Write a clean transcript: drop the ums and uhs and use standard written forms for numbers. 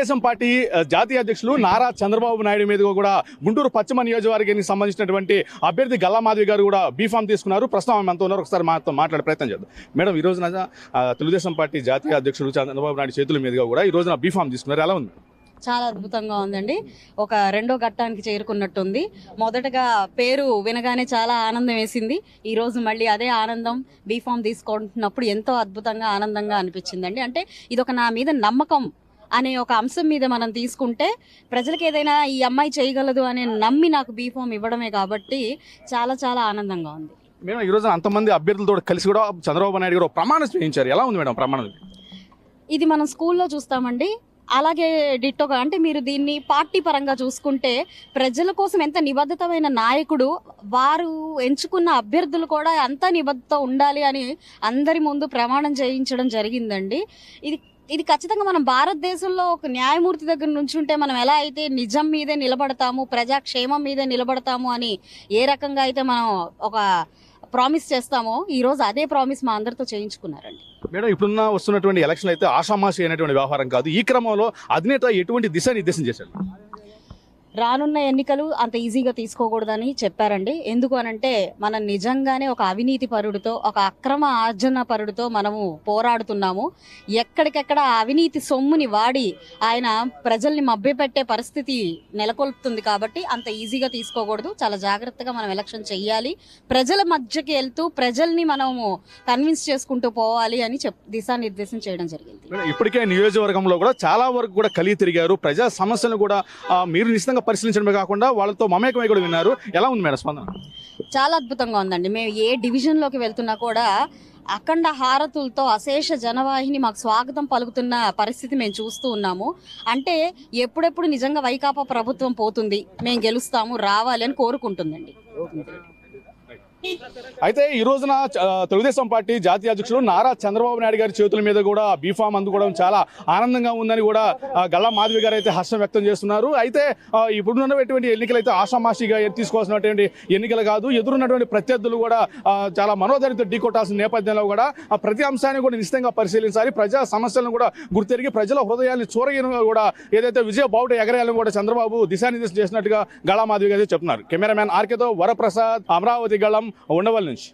Telugu Desam party జాతీయ అధ్యక్షులు నారా చంద్రబాబు నాయుడు మీద కూడా గుంటూరు పశ్చిమ నియోజకవర్గానికి సంబంధించినటువంటి అభ్యర్థి గల్లా మాధవి గారు కూడా బీఫామ్ తీసుకున్నారు. ప్రస్తుతం ఆమె మనతో ఉన్నారు. ఒకసారి మాతో మాట్లాడే ప్రయత్నం చేద్దాం. మేడం, ఈ రోజున తెలుగుదేశం పార్టీ జాతీయ అధ్యక్షుడు చంద్రబాబు నాయుడు చేతుల మీదుగా కూడా ఈ రోజున బీఫామ్ తీసుకున్నారు. ఎలా ఉంది? చాలా అద్భుతంగా ఉందండి. ఒక రెండో ఘట్టానికి చేరుకున్నట్టుంది. మొదటగా పేరు వినగానే చాలా ఆనందం వేసింది. ఈరోజు మళ్ళీ అదే ఆనందం బీఫామ్ తీసుకుంటున్నప్పుడు ఎంతో అద్భుతంగా ఆనందంగా అనిపించిందండి. అంటే ఇదొక నా మీద నమ్మకం అనే ఒక అంశం మీద మనం తీసుకుంటే ప్రజలకు ఏదైనా ఈ అమ్మాయి చేయగలదు అని నమ్మి నాకు బీఫామ్ ఇవ్వడమే కాబట్టి చాలా చాలా ఆనందంగా ఉంది. మేడం, ఈ రోజున అంతమంది అభ్యర్థులతో కలిసి కూడా చంద్రబాబు నాయుడు గారు ప్రమాణం చేయించారు. ఎలా ఉంది మేడం ప్రమాణం? ఇది మనం స్కూల్లో చూస్తామండి. అలాగే డిట్టోగా అంటే మీరు దీన్ని పార్టీ పరంగా చూసుకుంటే ప్రజల కోసం ఎంత నిబద్ధతమైన నాయకుడు, వారు ఎంచుకున్న అభ్యర్థులు కూడా అంత నిబద్ధత ఉండాలి అని అందరి ముందు ప్రమాణం చేయించడం జరిగిందండి. ఇది ఖచ్చితంగా మనం భారతదేశంలో ఒక న్యాయమూర్తి దగ్గర నుంచి ఉంటే మనం ఎలా అయితే నిజం మీదే నిలబడతాము, ప్రజాక్షేమం మీదే నిలబడతాము అని ఏ రకంగా అయితే మనం ఒక ప్రామిస్ చేస్తామో ఈరోజు అదే ప్రామిస్ మా అందరితో చేయించుకున్నారండి. మేడం, ఇప్పుడున్న వస్తున్నటువంటి ఎలక్షన్ అయితే ఆషామాషి అయినటువంటి వ్యవహారం కాదు. ఈ క్రమంలో అధినేత ఎటువంటి దిశానిర్దేశం చేశాడు? రానున్న ఎన్నికలు అంత ఈజీగా తీసుకోకూడదని చెప్పారండి. ఎందుకు అనంటే మనం నిజంగానే ఒక అవినీతి పరుడితో, ఒక అక్రమ ఆర్జన పరుడితో మనము పోరాడుతున్నాము. ఎక్కడికెక్కడ అవినీతి సొమ్ముని వాడి ఆయన ప్రజల్ని మభ్యపెట్టే పరిస్థితి నెలకొల్పుతుంది. కాబట్టి అంత ఈజీగా తీసుకోకూడదు. చాలా జాగ్రత్తగా మనం ఎలక్షన్ చెయ్యాలి. ప్రజల మధ్యకి వెళ్తూ ప్రజల్ని మనము కన్విన్స్ చేసుకుంటూ పోవాలి అని దిశానిర్దేశం చేయడం జరిగింది. ఇప్పటికే నియోజకవర్గంలో కూడా చాలా వరకు కూడా కలిగి తిరిగారు. ప్రజా సమస్యలను కూడా మీరు నిశ్చితంగా పరిశీలించడమే కాకుండా వాళ్ళతో మమేకమై కూడా విన్నారు. ఎలా ఉంది మేడం స్పందన? చాలా అద్భుతంగా ఉందండి. మేము ఏ డివిజన్లోకి వెళ్తున్నా కూడా అఖండ హారతులతో అశేష జనవాహిని మాకు స్వాగతం పలుకుతున్న పరిస్థితి మేము చూస్తూ ఉన్నాము. అంటే ఎప్పుడెప్పుడు నిజంగా వైకాపా ప్రభుత్వం పోతుంది, మేము గెలుస్తాము, రావాలి అని కోరుకుంటుందండి. అయితే ఈ రోజున తెలుగుదేశం పార్టీ జాతీయ అధ్యక్షుడు నారా చంద్రబాబు నాయుడు గారి చేతుల మీద కూడా బీఫామ్ అందుకోవడం చాలా ఆనందంగా ఉందని కూడా గల్లా మాధవి గారు అయితే హర్షం వ్యక్తం చేస్తున్నారు. అయితే ఇప్పుడున్నటువంటి ఎన్నికలు అయితే ఆషామాషిగా తీసుకోవాల్సినటువంటి ఎన్నికలు కాదు. ఎదురున్నటువంటి ప్రత్యర్థులు కూడా చాలా మనోధైర్యంతో ఢీకొట్టాల్సిన నేపథ్యంలో కూడా ప్రతి అంశాన్ని కూడా నిశ్చితంగా పరిశీలించాలి. ప్రజా సమస్యలను కూడా గుర్తెరిగి ప్రజల హృదయాన్ని చూరగిన కూడా ఏదైతే విజయ బావుట ఎగరేయాలని కూడా చంద్రబాబు దిశానిర్దేశం చేసినట్టుగా గల్లా మాధవి గారు చెప్తున్నారు. కెమెరామ్యాన్ ఆర్కేతో వరప్రసాద్, అమరావతి గళం, ఉండవల్లి నుంచి.